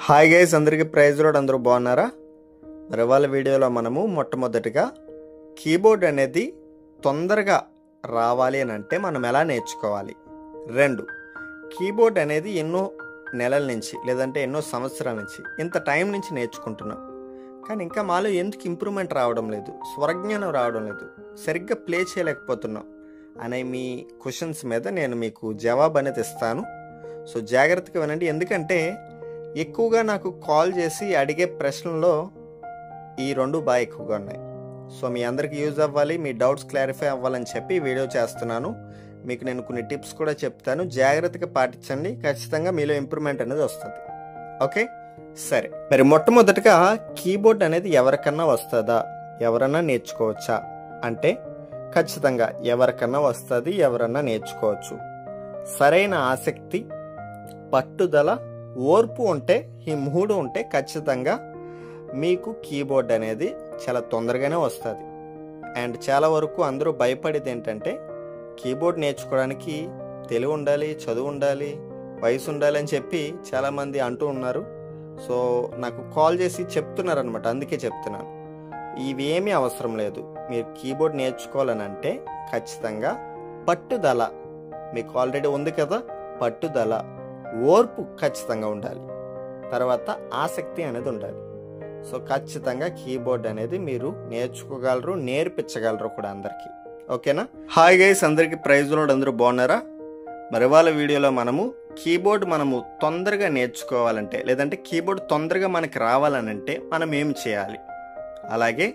Hi guys, అందరికీ praise road. అందరూ బాగున్నారా? మరి వాళ్ళ వీడియోలో మనము మొట్టమొదటిగా కీబోర్డ్ అనేది తొందరగా రావాలి అని అంటే మనం ఎలా నేర్చుకోవాలి. 2, కీబోర్డ్ అనేది ఎన్నో నెలల నుంచి లేదంటే ఎన్నో సంవత్సరాల నుంచి ఇంత టైం నుంచి నేర్చుకుంటున్నాం, కానీ ఇంకా మాలో ఎందుకు ఇంప్రూవ్మెంట్ రావడం లేదు, స్వరజ్ఞానం రావడం లేదు, సరిగ్గా ప్లే చేయలేకపోతున్నాం అనే మీ క్వశ్చన్స్ మీద నేను మీకు జవాబు అనేది ఇస్తాను. సో జాగ్రత్తగా వినండి, ఎందుకంటే ఎక్కువగా నాకు కాల్ చేసి అడిగే ప్రశ్నల్లో ఈ 2 బాగా ఎక్కువగా ఉన్నాయి. సో మీ అందరికీ యూజ్ అవ్వాలి, మీ డౌట్స్ క్లారిఫై అవ్వాలని చెప్పి వీడియో చేస్తున్నాను. మీకు నేను కొన్ని టిప్స్ కూడా చెప్తాను, జాగ్రత్తగా పాటించండి, ఖచ్చితంగా మీలో ఇంప్రూవ్మెంట్ అనేది వస్తుంది. ఓకే, సరే. మరి మొట్టమొదటిగా కీబోర్డ్ అనేది ఎవరికన్నా వస్తుందా, ఎవరన్నా నేర్చుకోవచ్చా అంటే ఖచ్చితంగా ఎవరికన్నా వస్తుంది, ఎవరన్నా నేర్చుకోవచ్చు. సరైన ఆసక్తి, పట్టుదల, ఓర్పు ఉంటే, ఈ 3 ఉంటే ఖచ్చితంగా మీకు కీబోర్డ్ అనేది చాలా తొందరగానే వస్తుంది. అండ్ చాలా వరకు అందరూ భయపడేది ఏంటంటే కీబోర్డ్ నేర్చుకోవడానికి తెలివి ఉండాలి, చదువు ఉండాలి, వయసు ఉండాలి అని చెప్పి చాలామంది అంటూ ఉన్నారు. సో నాకు కాల్ చేసి చెప్తున్నారు అనమాట, అందుకే చెప్తున్నాను. ఇవేమీ అవసరం లేదు. మీరు కీబోర్డ్ నేర్చుకోవాలని అంటే ఖచ్చితంగా పట్టుదల మీకు ఆల్రెడీ ఉంది కదా, పట్టుదల, ఓర్పు ఖచ్చితంగా ఉండాలి, తర్వాత ఆసక్తి అనేది ఉండాలి. సో ఖచ్చితంగా కీబోర్డ్ అనేది మీరు నేర్చుకోగలరు, నేర్పించగలరు కూడా అందరికీ. ఓకేనా? హాయ్ గైస్, అందరికీ ప్రైజ్ లోడ్. అందరూ బాగున్నారా? మరి వాళ్ళ వీడియోలో మనము కీబోర్డ్ మనము తొందరగా నేర్చుకోవాలంటే లేదంటే కీబోర్డ్ తొందరగా మనకి రావాలనంటే మనం ఏం చేయాలి, అలాగే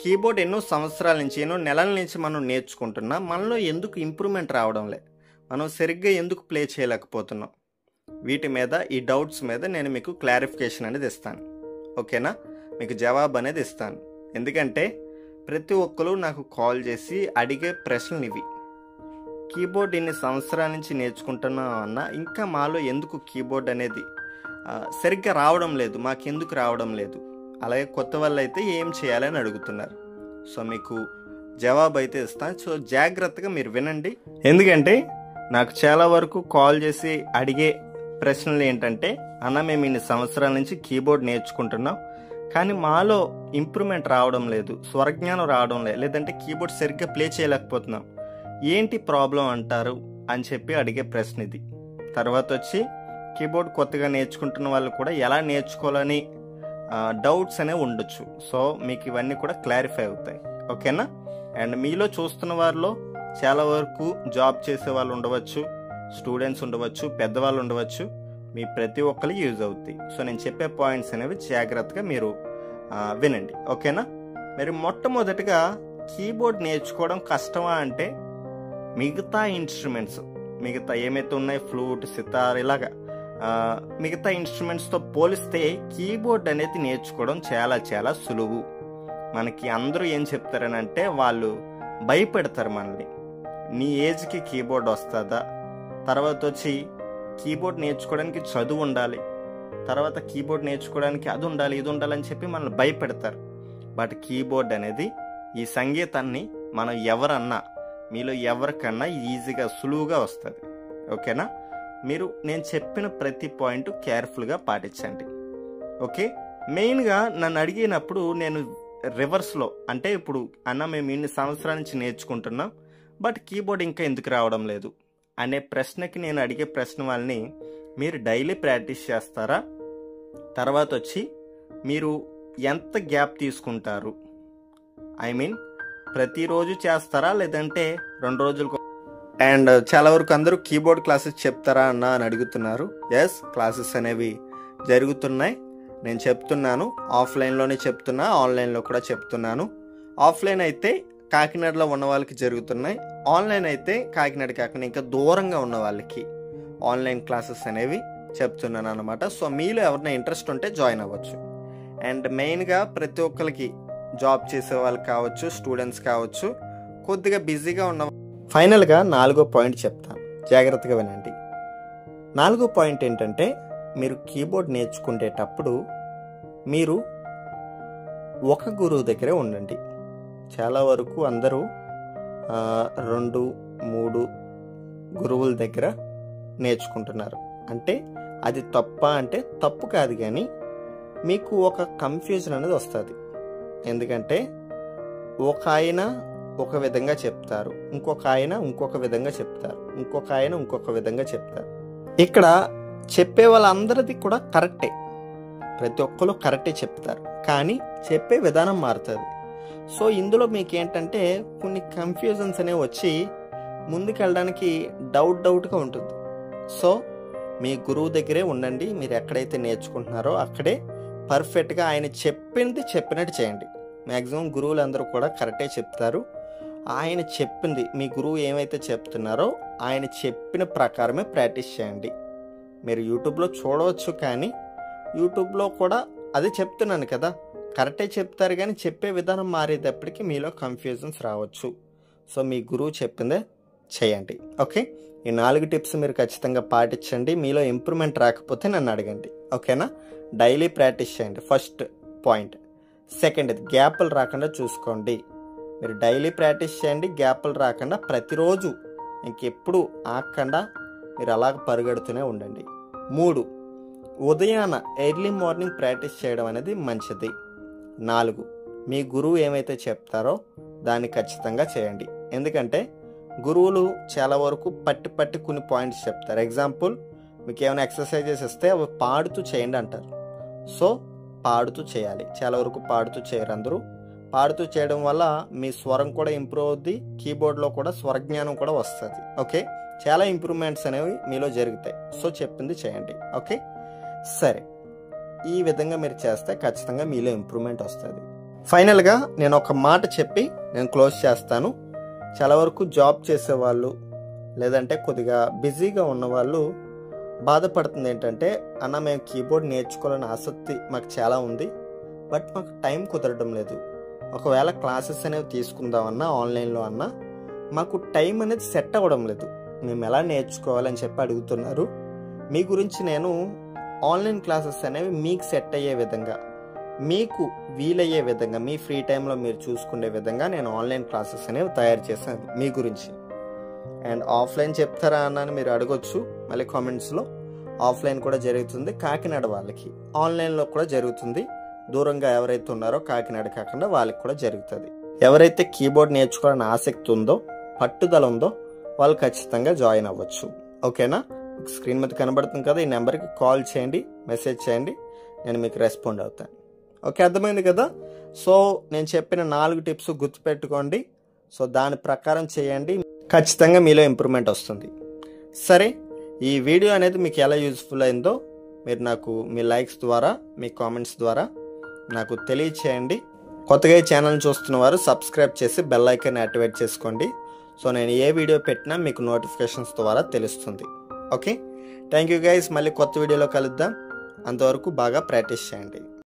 కీబోర్డ్ ఎన్నో సంవత్సరాల నుంచి ఎన్నో నెలల నుంచి మనం నేర్చుకుంటున్నా మనలో ఎందుకు ఇంప్రూవ్మెంట్ రావడం లే, మనం సరిగ్గా ఎందుకు ప్లే చేయలేకపోతున్నాం, వీటి మీద, ఈ డౌట్స్ మీద నేను మీకు క్లారిఫికేషన్ అనేది ఇస్తాను. ఓకేనా? మీకు జవాబు అనేది ఇస్తాను. ఎందుకంటే ప్రతి ఒక్కరు నాకు కాల్ చేసి అడిగే ప్రశ్నలు ఇవి. కీబోర్డ్ ఇన్ని సంవత్సరాల నుంచి నేర్చుకుంటున్నాం అన్న, ఇంకా మాలో ఎందుకు కీబోర్డ్ అనేది సరిగ్గా రావడం లేదు, మాకెందుకు రావడం లేదు, అలాగే కొత్త వాళ్ళు అయితే ఏం చేయాలని అడుగుతున్నారు. సో మీకు జవాబు అయితే ఇస్తాను. సో జాగ్రత్తగా మీరు వినండి, ఎందుకంటే నాకు చాలా వరకు కాల్ చేసి అడిగే ప్రశ్నలు ఏంటంటే, అన్న మేము ఇన్ని సంవత్సరాల నుంచి కీబోర్డ్ నేర్చుకుంటున్నాం, కానీ మాలో ఇంప్రూవ్మెంట్ రావడం లేదు, స్వరజ్ఞానం రావడం లేదు, లేదంటే కీబోర్డ్ సరిగ్గా ప్లే చేయలేకపోతున్నాం, ఏంటి ప్రాబ్లం అంటారు అని చెప్పి అడిగే ప్రశ్న ఇది. తర్వాత వచ్చి కీబోర్డ్ కొత్తగా నేర్చుకుంటున్న వాళ్ళు కూడా ఎలా నేర్చుకోవాలని డౌట్స్ అనేవి ఉండొచ్చు. సో మీకు ఇవన్నీ కూడా క్లారిఫై అవుతాయి. ఓకేనా? అండ్ మీలో చూస్తున్న వారిలో చాలా వరకు జాబ్ చేసే వాళ్ళు ఉండవచ్చు, స్టూడెంట్స్ ఉండవచ్చు, పెద్దవాళ్ళు ఉండవచ్చు, మీ ప్రతి ఒక్కరికి యూజ్ అవుతాయి. సో నేను చెప్పే పాయింట్స్ అనేవి జాగ్రత్తగా మీరు వినండి. ఓకేనా? మరి మొట్టమొదటిగా కీబోర్డ్ నేర్చుకోవడం కష్టమా అంటే మిగతా ఇన్స్ట్రుమెంట్స్, మిగతా ఏమైతే ఉన్నాయి, ఫ్లూట్, సితార్, ఇలాగా మిగతా ఇన్స్ట్రుమెంట్స్తో పోలిస్తే కీబోర్డ్ అనేది నేర్చుకోవడం చాలా చాలా సులువు. మనకి అందరూ ఏం చెప్తారని అంటే వాళ్ళు భయపెడతారు మనల్ని, నీ ఏజ్కి కీబోర్డ్ వస్తుందా, తర్వాత వచ్చి కీబోర్డ్ నేర్చుకోవడానికి చదువు ఉండాలి, తర్వాత కీబోర్డ్ నేర్చుకోవడానికి అది ఉండాలి, ఇది ఉండాలని చెప్పి మనల్ని భయపెడతారు. బట్ కీబోర్డ్ అనేది, ఈ సంగీతాన్ని మనం ఎవరన్నా, మీలో ఎవరికన్నా ఈజీగా సులువుగా వస్తుంది. ఓకేనా? మీరు నేను చెప్పిన ప్రతి పాయింట్ కేర్ఫుల్గా పాటించండి. ఓకే? మెయిన్గా నన్ను అడిగినప్పుడు నేను రివర్స్లో, అంటే ఇప్పుడు అన్న మేము ఇన్ని సంవత్సరాల నుంచి నేర్చుకుంటున్నాం బట్ కీబోర్డ్ ఇంకా ఎందుకు రావడం లేదు అనే ప్రశ్నకి నేను అడిగే ప్రశ్న వాళ్ళని, మీరు డైలీ ప్రాక్టీస్ చేస్తారా, తర్వాత వచ్చి మీరు ఎంత గ్యాప్ తీసుకుంటారు, ఐ మీన్ ప్రతిరోజు చేస్తారా లేదంటే 2 రోజులకు. అండ్ చాలా వరకు అందరూ కీబోర్డ్ క్లాసెస్ చెప్తారా అన్న అని అడుగుతున్నారు. ఎస్, క్లాసెస్ అనేవి జరుగుతున్నాయి, నేను చెప్తున్నాను. ఆఫ్లైన్లోనే చెప్తున్నా, ఆన్లైన్లో కూడా చెప్తున్నాను. ఆఫ్లైన్ అయితే కాకినాడలో ఉన్న వాళ్ళకి జరుగుతున్నాయి, ఆన్లైన్ అయితే కాకినాడ కాకుండా ఇంకా దూరంగా ఉన్న వాళ్ళకి ఆన్లైన్ క్లాసెస్ అనేవి చెప్తున్నాను అనమాట. సో మీలో ఎవరైనా ఇంట్రెస్ట్ ఉంటే జాయిన్ అవ్వచ్చు. అండ్ మెయిన్గా ప్రతి ఒక్కరికి, జాబ్ చేసే వాళ్ళు కావచ్చు, స్టూడెంట్స్ కావచ్చు, కొద్దిగా బిజీగా ఉన్న. ఫైనల్గా 4వ పాయింట్ చెప్తాను, జాగ్రత్తగా వినండి. 4వ పాయింట్ ఏంటంటే, మీరు కీబోర్డ్ నేర్చుకునేటప్పుడు మీరు ఒక గురువు దగ్గరే ఉండండి. చాలా వరకు అందరూ 2, 3 గురువుల దగ్గర నేర్చుకుంటున్నారు. అంటే అది తప్ప అంటే తప్పు కాదు, కానీ మీకు ఒక కన్ఫ్యూజన్ అనేది వస్తుంది. ఎందుకంటే ఒక ఆయన ఒక విధంగా చెప్తారు, ఇంకొక ఆయన ఇంకొక విధంగా చెప్తారు, ఇంకొక ఆయన ఇంకొక విధంగా చెప్తారు. ఇక్కడ చెప్పే వాళ్ళందరిది కూడా కరెక్టే, ప్రతి ఒక్కరు కరెక్టే చెప్తారు, కానీ చెప్పే విధానం మారుతుంది. సో ఇందులో మీకు ఏంటంటే కొన్ని కన్ఫ్యూజన్స్ అనేవి వచ్చి ముందుకెళ్ళడానికి డౌట్గా ఉంటుంది. సో మీ గురువు దగ్గరే ఉండండి. మీరు ఎక్కడైతే నేర్చుకుంటున్నారో అక్కడే పర్ఫెక్ట్గా ఆయన చెప్పింది చెప్పినట్టు చేయండి. మ్యాక్సిమం గురువులందరూ కూడా కరెక్టే చెప్తారు. ఆయన చెప్పింది, మీ గురువు ఏమైతే చెప్తున్నారో ఆయన చెప్పిన ప్రకారమే ప్రాక్టీస్ చేయండి. మీరు యూట్యూబ్లో చూడవచ్చు, కానీ యూట్యూబ్లో కూడా అదే చెప్తున్నాను కదా, కరెక్టే చెప్తారు, కానీ చెప్పే విధానం మారేటప్పటికి మీలో కన్ఫ్యూజన్స్ రావచ్చు. సో మీ గురువు చెప్పిందే చేయండి. ఓకే, ఈ 4 టిప్స్ మీరు ఖచ్చితంగా పాటించండి. మీలో ఇంప్రూవ్మెంట్ రాకపోతే నన్ను అడగండి. ఓకేనా? డైలీ ప్రాక్టీస్ చేయండి, ఫస్ట్ పాయింట్. సెకండ్, గ్యాప్లు రాకుండా చూసుకోండి. మీరు డైలీ ప్రాక్టీస్ చేయండి, గ్యాప్లు రాకుండా ప్రతిరోజు ఇంకెప్పుడు ఆగకుండా మీరు అలాగ పరిగెడుతూనే ఉండండి. 3, ఉదయాన ఎర్లీ మార్నింగ్ ప్రాక్టీస్ చేయడం అనేది మంచిది. 4, మీ గురువు ఏమైతే చెప్తారో దాన్ని ఖచ్చితంగా చేయండి. ఎందుకంటే గురువులు చాలా వరకు పట్టి కొన్ని పాయింట్స్ చెప్తారు. ఎగ్జాంపుల్, మీకు ఏమైనా ఎక్సర్సైజెస్ ఇస్తే అవి పాడుతూ చేయండి అంటారు. సో పాడుతూ చేయాలి. చాలా వరకు పాడుతూ చేయరు అందరూ. పాడుతూ చేయడం వల్ల మీ స్వరం కూడా ఇంప్రూవ్ అవుద్ది, కీబోర్డ్లో కూడా స్వరజ్ఞానం కూడా వస్తుంది. ఓకే, చాలా ఇంప్రూవ్మెంట్స్ అనేవి మీలో జరుగుతాయి. సో చెప్పింది చేయండి. ఓకే, సరే, ఈ విధంగా మీరు చేస్తే ఖచ్చితంగా మీలో ఇంప్రూవ్మెంట్ వస్తుంది. ఫైనల్గా నేను ఒక మాట చెప్పి నేను క్లోజ్ చేస్తాను. చాలా వరకు జాబ్ చేసేవాళ్ళు లేదంటే కొద్దిగా బిజీగా ఉన్నవాళ్ళు బాధపడుతుంది ఏంటంటే, అన్న మేము కీబోర్డ్ నేర్చుకోవాలని ఆసక్తి మాకు చాలా ఉంది, బట్ మాకు టైం కుదరడం లేదు. ఒకవేళ క్లాసెస్ అనేవి తీసుకుందామన్నా ఆన్లైన్లో అన్నా మాకు టైం అనేది సెట్ అవ్వడం లేదు, మేము ఎలా నేర్చుకోవాలని చెప్పి అడుగుతున్నారు. మీ గురించి నేను ఆన్లైన్ క్లాసెస్ అనేవి మీకు సెట్ అయ్యే విధంగా, మీకు వీలయ్యే విధంగా, మీ ఫ్రీ టైంలో మీరు చూసుకునే విధంగా నేను ఆన్లైన్ క్లాసెస్ అనేవి తయారు చేశాను మీ గురించి. అండ్ ఆఫ్లైన్ చెప్తారా అన్నాను మీరు అడగొచ్చు మళ్ళీ కామెంట్స్లో. ఆఫ్లైన్ కూడా జరుగుతుంది కాకినాడ వాళ్ళకి, ఆన్లైన్లో కూడా జరుగుతుంది. దూరంగా ఎవరైతే ఉన్నారో కాకినాడ కాకుండా వాళ్ళకి కూడా జరుగుతుంది. ఎవరైతే కీబోర్డ్ నేర్చుకోవాలని ఆసక్తి ఉందో, పట్టుదల ఉందో వాళ్ళు ఖచ్చితంగా జాయిన్ అవ్వచ్చు. ఓకేనా? స్క్రీన్ మీద కనబడుతుంది కదా, ఈ నెంబర్కి కాల్ చేయండి, మెసేజ్ చేయండి, నేను మీకు రెస్పాండ్ అవుతాను. ఓకే, అర్థమైంది కదా? సో నేను చెప్పిన 4 టిప్స్ గుర్తుపెట్టుకోండి. సో దాని ప్రకారం చేయండి, ఖచ్చితంగా మీలో ఇంప్రూవ్మెంట్ వస్తుంది. సరే, ఈ వీడియో అనేది మీకు ఎలా యూజ్ఫుల్ అయిందో మీరు నాకు మీ లైక్స్ ద్వారా, మీ కామెంట్స్ ద్వారా నాకు తెలియచేయండి. కొత్తగా ఈ ఛానల్ని చూస్తున్న వారు సబ్స్క్రైబ్ చేసి బెల్ ఐకాన్ యాక్టివేట్ చేసుకోండి. సో నేను ఏ వీడియో పెట్టినా మీకు నోటిఫికేషన్స్ ద్వారా తెలుస్తుంది. Okay, thank you guys. మళ్ళీ కొత్త వీడియోలో కలుద్దాం. అంతవరకు బాగా ప్రాక్టీస్ చేయండి.